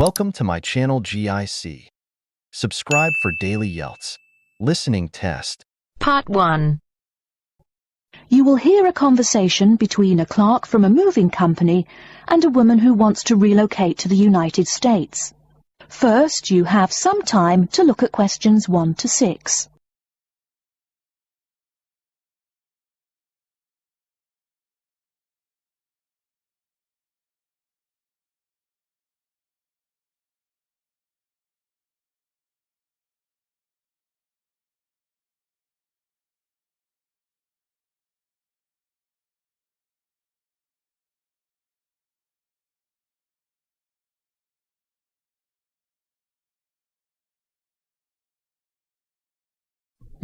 Welcome to my channel GIC. Subscribe for daily IELTS Listening Test. Part 1. You will hear a conversation between a clerk from a moving company and a woman who wants to relocate to the United States. First, you have some time to look at questions 1 to 6.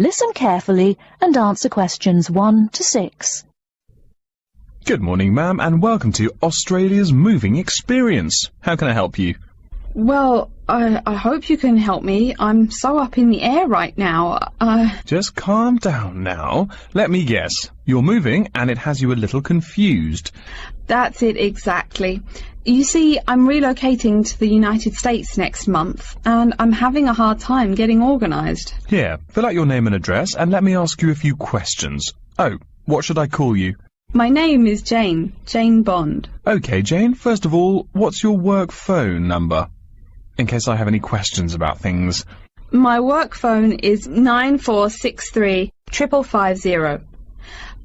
Listen carefully and answer questions 1 to 6. Good morning, ma'am, and welcome to Australia's Moving Experience. How can I help you? Well, I hope you can help me. I'm so up in the air right now. Just calm down now. Let me guess. You're moving and it has you a little confused. That's it exactly. You see, I'm relocating to the United States next month, and I'm having a hard time getting organised. Here, fill out your name and address and let me ask you a few questions. Oh, what should I call you? My name is Jane Bond. Okay, Jane, first of all, what's your work phone number? In case I have any questions about things. My work phone is 9463 550.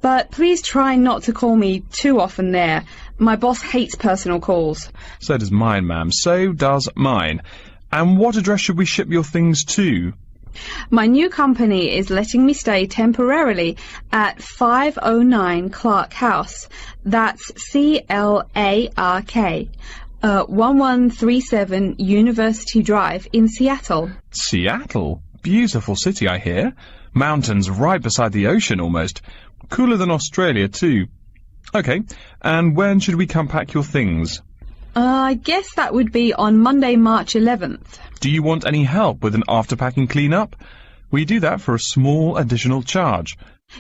But please try not to call me too often there. My boss hates personal calls. So does mine, ma'am. So does mine. And what address should we ship your things to? My new company is letting me stay temporarily at 509 Clark House. That's CLARK. 1137 University Drive in Seattle. Seattle? Beautiful city, I hear. Mountains right beside the ocean almost. Cooler than Australia, too. Okay, and when should we come pack your things? I guess that would be on Monday, March 11th. Do you want any help with an after-packing clean-up? We do that for a small additional charge.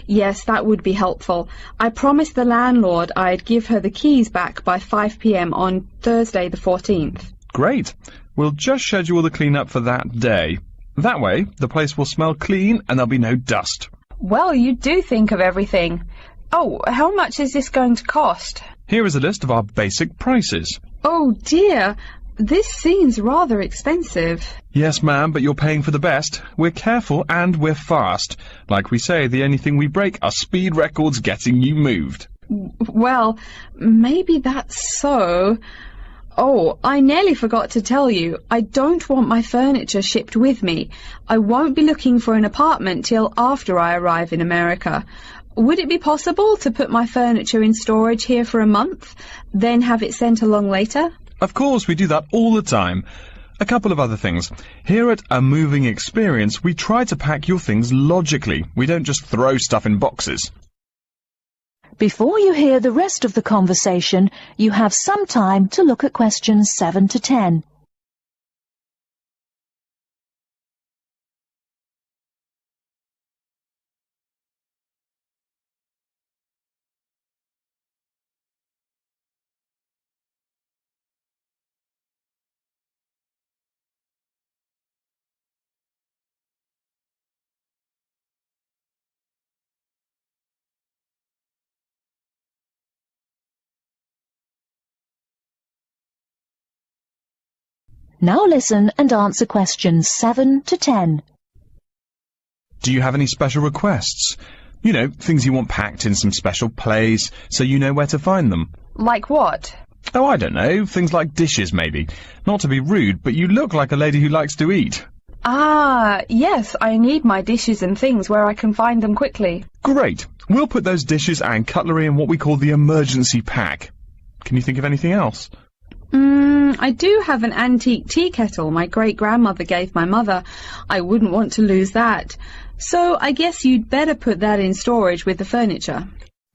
Yes, that would be helpful. I promised the landlord I'd give her the keys back by 5 p.m. on Thursday the 14th. Great. We'll just schedule the clean-up for that day. That way, the place will smell clean and there'll be no dust. Well, you do think of everything. Oh, how much is this going to cost? Here is a list of our basic prices. Oh, dear. This seems rather expensive. Yes, ma'am, but you're paying for the best. We're careful and we're fast. Like we say, the only thing we break are speed records getting you moved. Well, maybe that's so. Oh, I nearly forgot to tell you. I don't want my furniture shipped with me. I won't be looking for an apartment till after I arrive in America. Would it be possible to put my furniture in storage here for a month, then have it sent along later? Of course, we do that all the time. A couple of other things. Here at A Moving Experience, we try to pack your things logically. We don't just throw stuff in boxes. Before you hear the rest of the conversation, you have some time to look at questions 7 to 10. Now listen and answer questions 7 to 10. Do you have any special requests? You know, things you want packed in some special place, so you know where to find them. Like what? Oh, I don't know. Things like dishes, maybe. Not to be rude, but you look like a lady who likes to eat. Ah, yes, I need my dishes and things where I can find them quickly. Great. We'll put those dishes and cutlery in what we call the emergency pack. Can you think of anything else? I do have an antique tea kettle my great-grandmother gave my mother. I wouldn't want to lose that. So I guess you'd better put that in storage with the furniture.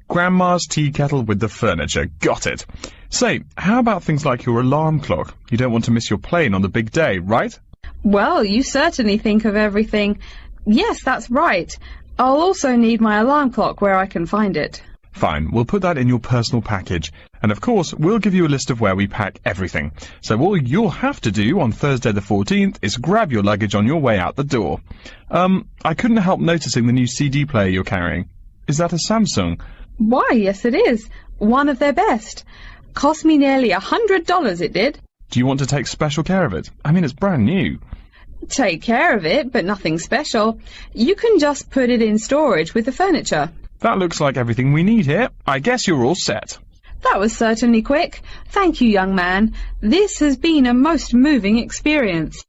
Grandma's tea kettle with the furniture. Got it. Say, how about things like your alarm clock? You don't want to miss your plane on the big day, right? Well, you certainly think of everything. Yes, that's right. I'll also need my alarm clock where I can find it. Fine, we'll put that in your personal package. And of course, we'll give you a list of where we pack everything. So all you'll have to do on Thursday the 14th is grab your luggage on your way out the door. I couldn't help noticing the new CD player you're carrying. Is that a Samsung? Why, yes it is. One of their best. Cost me nearly $100, it did. Do you want to take special care of it? I mean, it's brand new. Take care of it, but nothing special. You can just put it in storage with the furniture. That looks like everything we need here. I guess you're all set. That was certainly quick. Thank you, young man. This has been a most moving experience.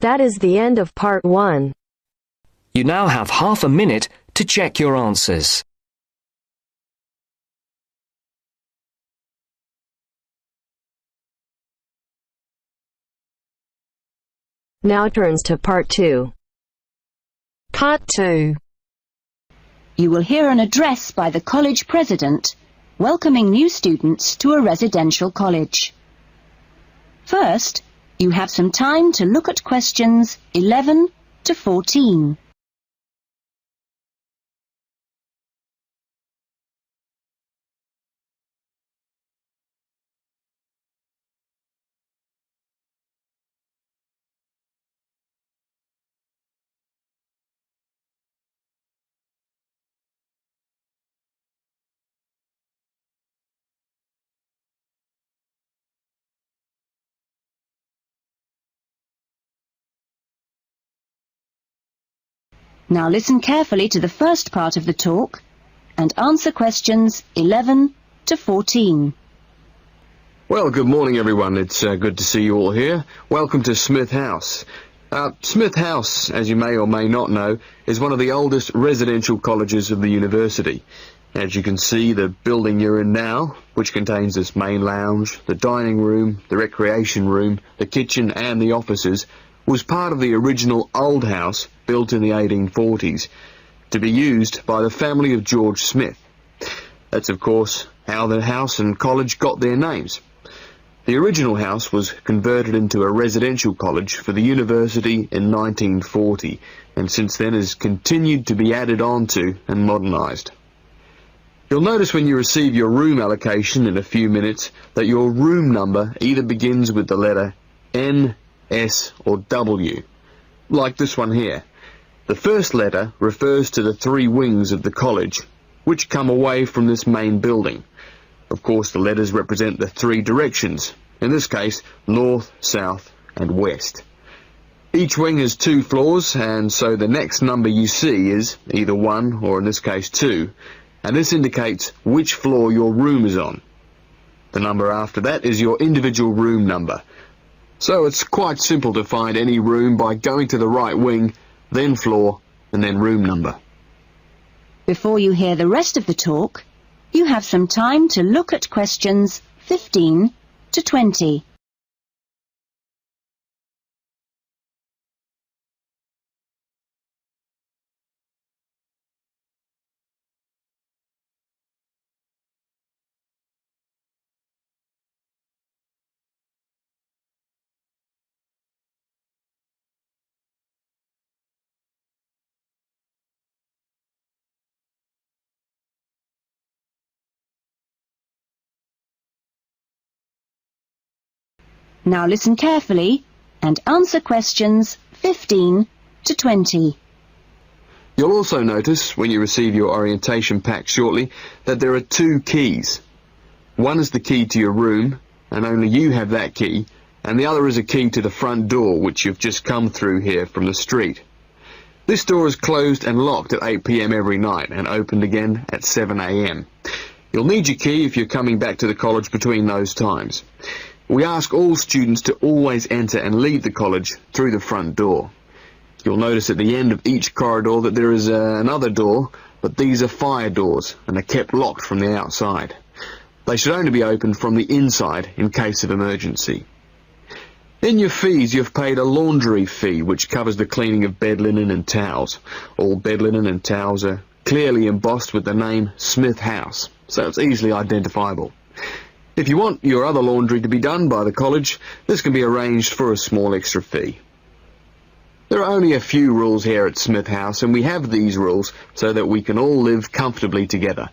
That is the end of part 1. You now have half a minute to check your answers. Now turns to part 2. Part 2. You will hear an address by the college president welcoming new students to a residential college. First, you have some time to look at questions 11 to 14. Now listen carefully to the first part of the talk and answer questions 11 to 14. Well, good morning everyone. It's good to see you all here. Welcome to Smith House. Smith House, as you may or may not know, is one of the oldest residential colleges of the university. As you can see, the building you're in now, which contains this main lounge, the dining room, the recreation room, the kitchen and the offices, was part of the original old house built in the 1840s to be used by the family of George Smith. That's of course how the house and college got their names. The original house was converted into a residential college for the university in 1940 and since then has continued to be added on to and modernised. You'll notice when you receive your room allocation in a few minutes that your room number either begins with the letter N, S or W, like this one here. The first letter refers to the 3 wings of the college, which come away from this main building. Of course, the letters represent the 3 directions, in this case, north, south and west. Each wing has 2 floors, and so the next number you see is either 1 or in this case 2, and this indicates which floor your room is on. The number after that is your individual room number. So it's quite simple to find any room by going to the right wing, then floor, and then room number. Before you hear the rest of the talk, you have some time to look at questions 15 to 20. Now listen carefully and answer questions 15 to 20. You'll also notice, when you receive your orientation pack shortly, that there are 2 keys. One is the key to your room, and only you have that key, and the other is a key to the front door, which you've just come through here from the street. This door is closed and locked at 8 p.m. every night, and opened again at 7 a.m. You'll need your key if you're coming back to the college between those times. We ask all students to always enter and leave the college through the front door. You'll notice at the end of each corridor that there is another door, but these are fire doors and are kept locked from the outside. They should only be opened from the inside in case of emergency. In your fees, you've paid a laundry fee, which covers the cleaning of bed linen and towels. All bed linen and towels are clearly embossed with the name Smith House, so it's easily identifiable. If you want your other laundry to be done by the college, this can be arranged for a small extra fee. There are only a few rules here at Smith House, and we have these rules so that we can all live comfortably together.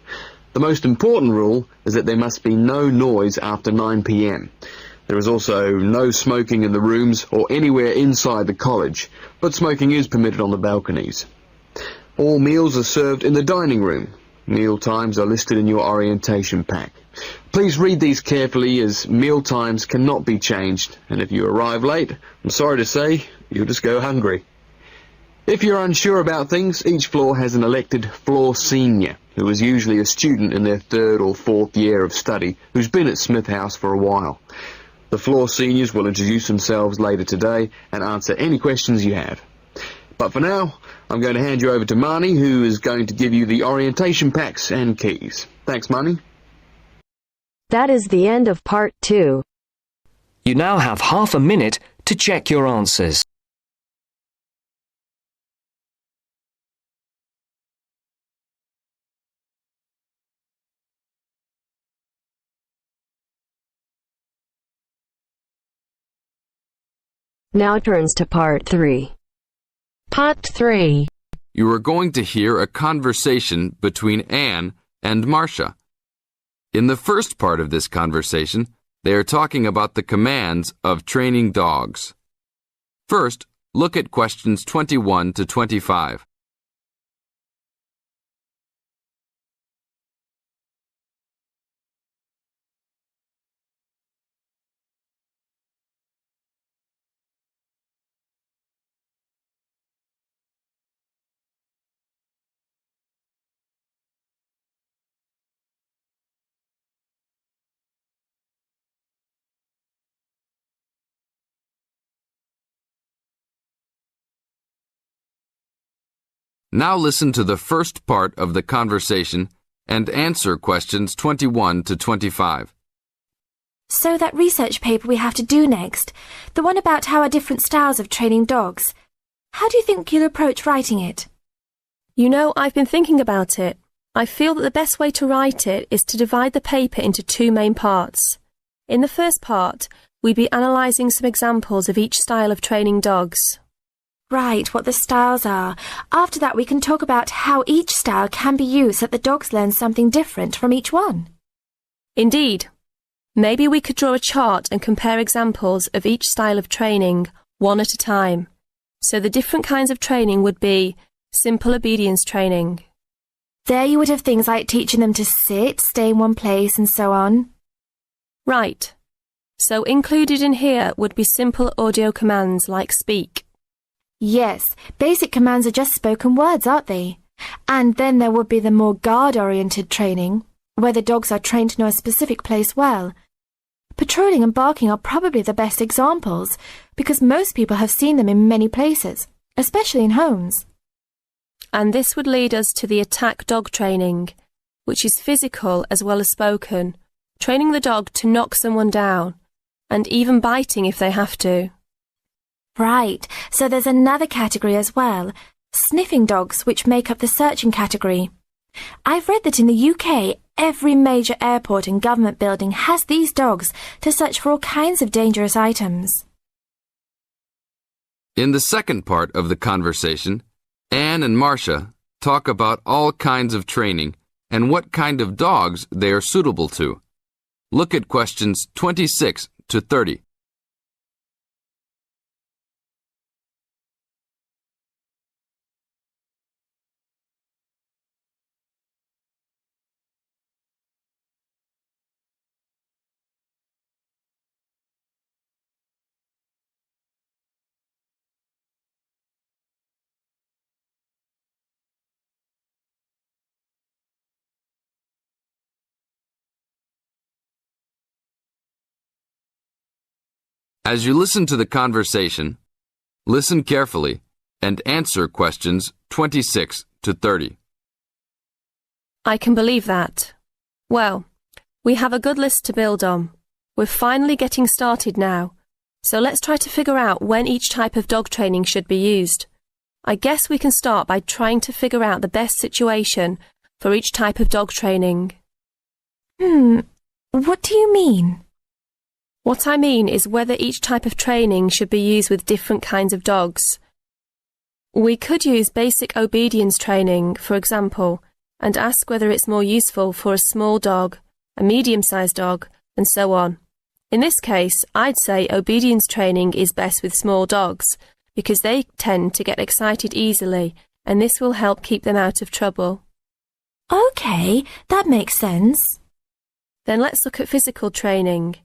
The most important rule is that there must be no noise after 9 p.m. There is also no smoking in the rooms or anywhere inside the college, but smoking is permitted on the balconies. All meals are served in the dining room. Meal times are listed in your orientation pack. Please read these carefully, as meal times cannot be changed, and if you arrive late, I'm sorry to say, you'll just go hungry. If you're unsure about things, each floor has an elected floor senior, who is usually a student in their 3rd or 4th year of study, who's been at Smith House for a while. The floor seniors will introduce themselves later today and answer any questions you have. But for now, I'm going to hand you over to Marnie, who is going to give you the orientation packs and keys. Thanks, Marnie. That is the end of part 2. You now have half a minute to check your answers. Now turns to part 3. Part 3. You are going to hear a conversation between Anne and Marcia. In the first part of this conversation, they are talking about the commands of training dogs. First, look at questions 21 to 25. Now listen to the first part of the conversation and answer questions 21 to 25. So that research paper we have to do next, the one about how are different styles of training dogs, how do you think you'll approach writing it? You know, I've been thinking about it. I feel that the best way to write it is to divide the paper into 2 main parts. In the first part, we'd be analysing some examples of each style of training dogs. Right, what the styles are. After that we can talk about how each style can be used so that the dogs learn something different from each one. Indeed. Maybe we could draw a chart and compare examples of each style of training, one at a time. So the different kinds of training would be simple obedience training. There you would have things like teaching them to sit, stay in one place and so on. Right. So included in here would be simple audio commands like speak. Yes, basic commands are just spoken words, aren't they? And then there would be the more guard-oriented training, where the dogs are trained to know a specific place well. Patrolling and barking are probably the best examples, because most people have seen them in many places, especially in homes. And this would lead us to the attack dog training, which is physical as well as spoken, training the dog to knock someone down, and even biting if they have to. Right, so there's another category as well, sniffing dogs, which make up the searching category. I've read that in the UK, every major airport and government building has these dogs to search for all kinds of dangerous items. In the second part of the conversation, Anne and Marcia talk about all kinds of training and what kind of dogs they are suitable to. Look at questions 26 to 30. As you listen to the conversation, listen carefully and answer questions 26 to 30. I can believe that. Well, we have a good list to build on. We're finally getting started now, so let's try to figure out when each type of dog training should be used. I guess we can start by trying to figure out the best situation for each type of dog training. What do you mean? What I mean is whether each type of training should be used with different kinds of dogs. We could use basic obedience training, for example, and ask whether it's more useful for a small dog, a medium-sized dog, and so on. In this case, I'd say obedience training is best with small dogs, because they tend to get excited easily, and this will help keep them out of trouble. OK, that makes sense. Then let's look at physical training.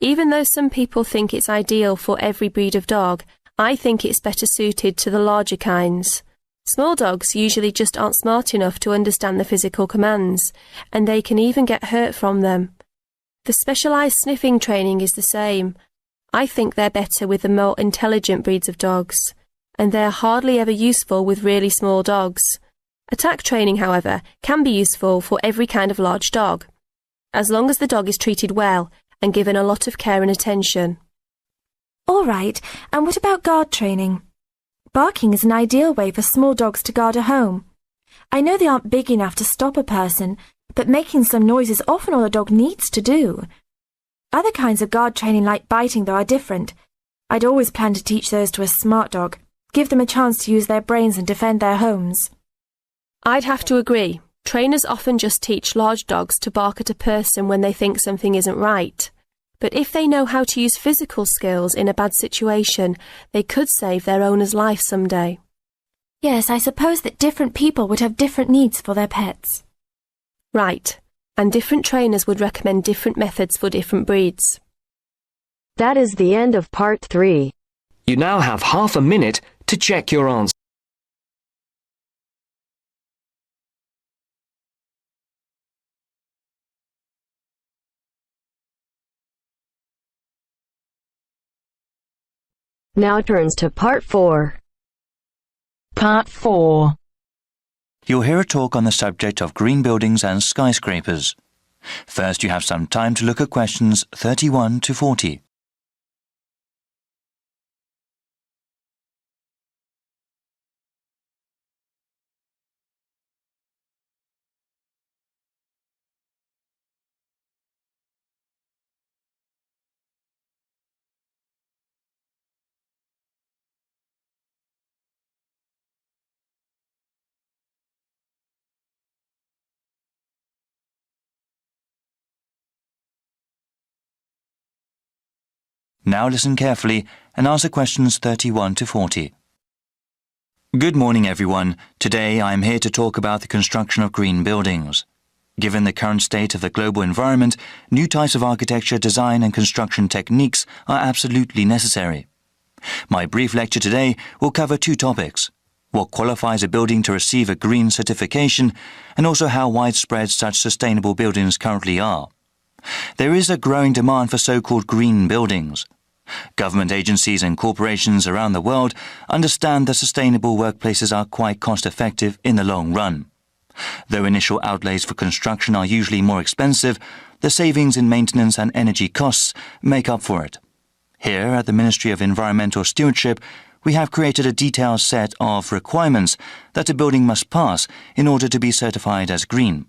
Even though some people think it's ideal for every breed of dog, I think it's better suited to the larger kinds. Small dogs usually just aren't smart enough to understand the physical commands, and they can even get hurt from them. The specialised sniffing training is the same. I think they're better with the more intelligent breeds of dogs, and they're hardly ever useful with really small dogs. Attack training, however, can be useful for every kind of large dog, as long as the dog is treated well and given a lot of care and attention. All right, and what about guard training? Barking is an ideal way for small dogs to guard a home. I know they aren't big enough to stop a person, but making some noise is often all a dog needs to do. Other kinds of guard training like biting, though, are different. I'd always plan to teach those to a smart dog, give them a chance to use their brains and defend their homes. I'd have to agree. Trainers often just teach large dogs to bark at a person when they think something isn't right. But if they know how to use physical skills in a bad situation, they could save their owner's life someday. Yes, I suppose that different people would have different needs for their pets. Right, and different trainers would recommend different methods for different breeds. That is the end of part 3. You now have half a minute to check your answer. Now turns to part 4. Part 4. You'll hear a talk on the subject of green buildings and skyscrapers. First, you have some time to look at questions 31 to 40. Now listen carefully and answer questions 31 to 40. Good morning, everyone. Today I am here to talk about the construction of green buildings. Given the current state of the global environment, new types of architecture, design and construction techniques are absolutely necessary. My brief lecture today will cover 2 topics: what qualifies a building to receive a green certification, and also how widespread such sustainable buildings currently are. There is a growing demand for so-called green buildings. Government agencies and corporations around the world understand that sustainable workplaces are quite cost-effective in the long run. Though initial outlays for construction are usually more expensive, the savings in maintenance and energy costs make up for it. Here at the Ministry of Environmental Stewardship, we have created a detailed set of requirements that a building must pass in order to be certified as green.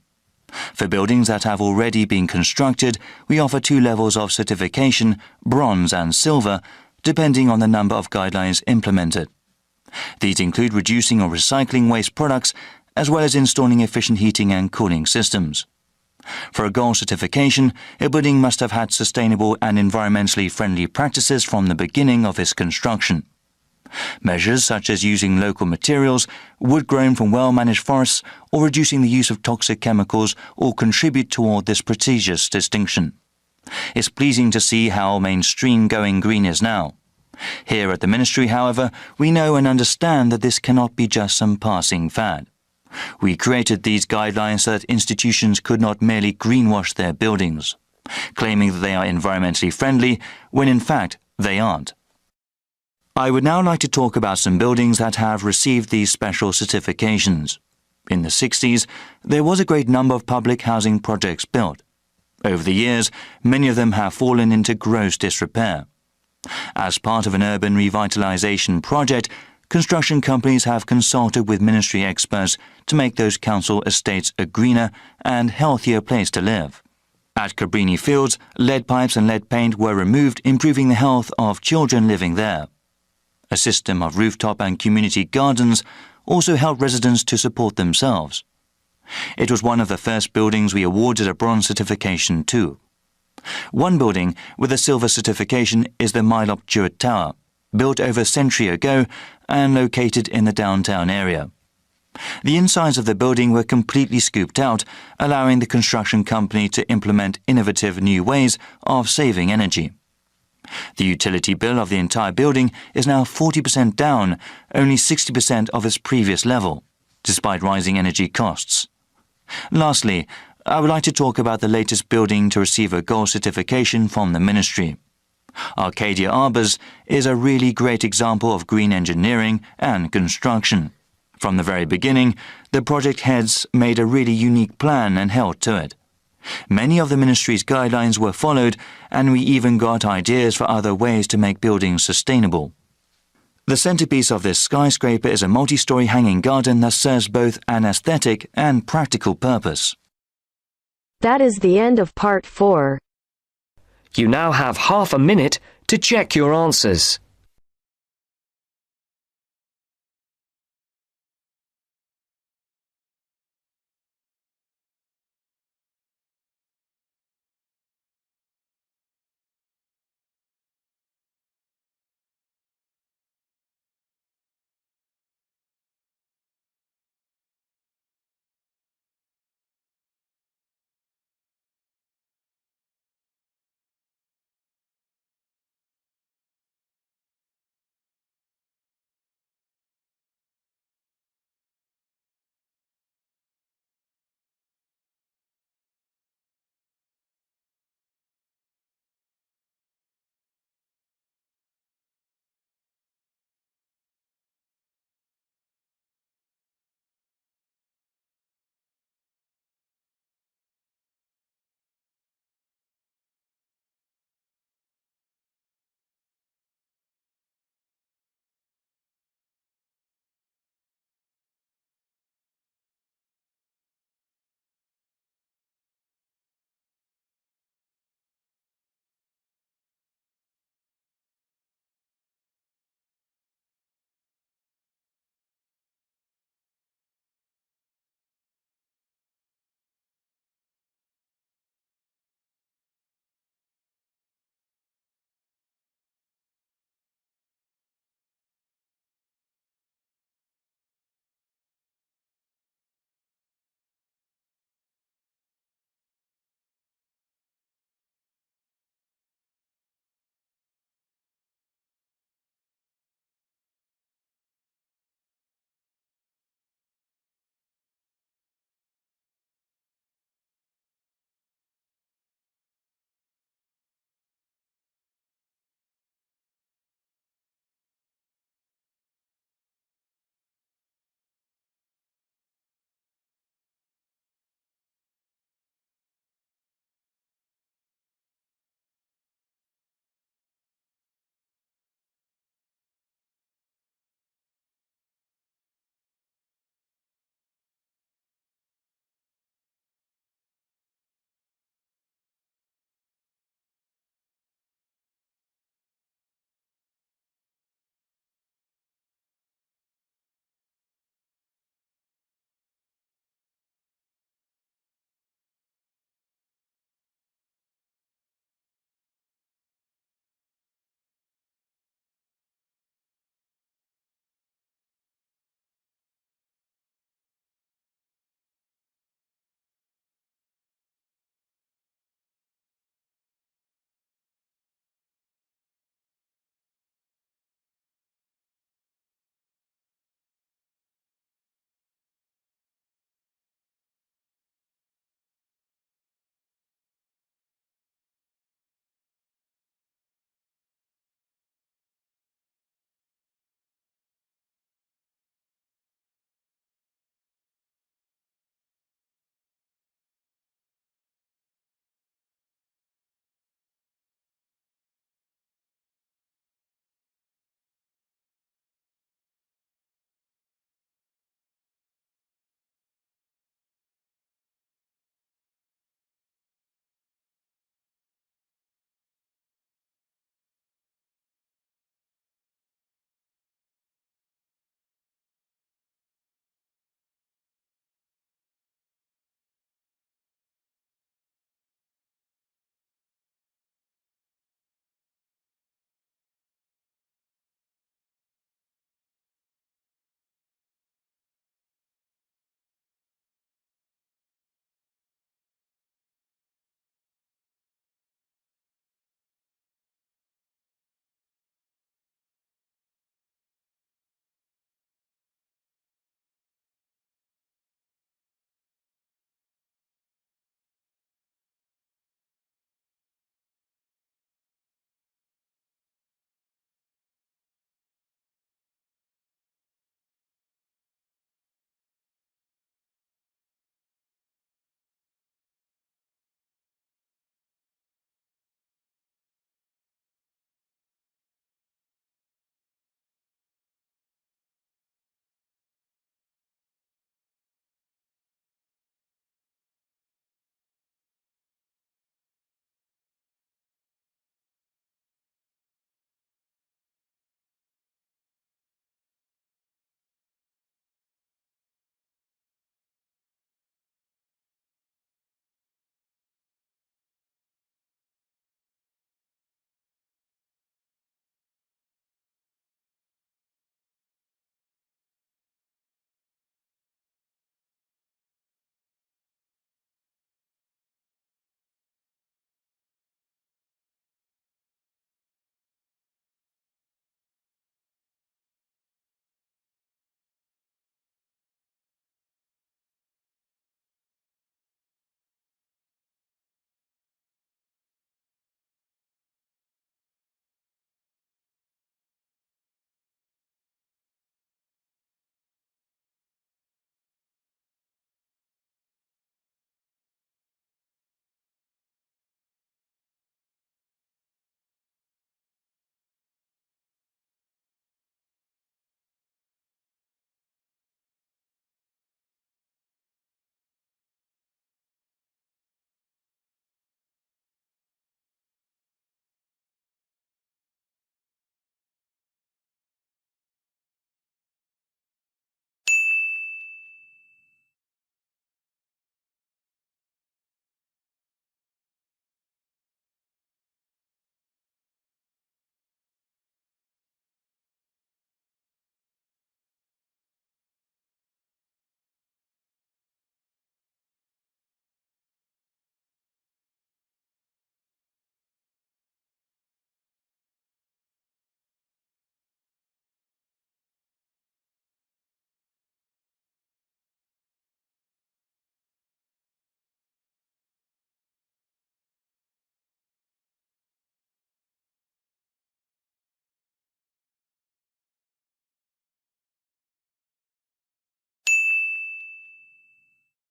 For buildings that have already been constructed, we offer 2 levels of certification, bronze and silver, depending on the number of guidelines implemented. These include reducing or recycling waste products, as well as installing efficient heating and cooling systems. For a gold certification, a building must have had sustainable and environmentally friendly practices from the beginning of its construction. Measures such as using local materials, wood grown from well-managed forests, or reducing the use of toxic chemicals all contribute toward this prestigious distinction. It's pleasing to see how mainstream going green is now. Here at the Ministry, however, we know and understand that this cannot be just some passing fad. We created these guidelines so that institutions could not merely greenwash their buildings, claiming that they are environmentally friendly when in fact they aren't. I would now like to talk about some buildings that have received these special certifications. In the 60s, there was a great number of public housing projects built. Over the years, many of them have fallen into gross disrepair. As part of an urban revitalization project, construction companies have consulted with ministry experts to make those council estates a greener and healthier place to live. At Cabrini Fields, lead pipes and lead paint were removed, improving the health of children living there. a system of rooftop and community gardens, also helped residents to support themselves. It was one of the first buildings we awarded a bronze certification to. One building with a silver certification is the Milop Jewett Tower, built over a century ago and located in the downtown area. The insides of the building were completely scooped out, allowing the construction company to implement innovative new ways of saving energy. The utility bill of the entire building is now 40% down, only 60% of its previous level, despite rising energy costs. Lastly, I would like to talk about the latest building to receive a gold certification from the ministry. Arcadia Arbours is a really great example of green engineering and construction. From the very beginning, the project heads made a really unique plan and held to it. Many of the ministry's guidelines were followed, and we even got ideas for other ways to make buildings sustainable. The centerpiece of this skyscraper is a multi-story hanging garden that serves both an aesthetic and practical purpose. That is the end of part 4. You now have half a minute to check your answers.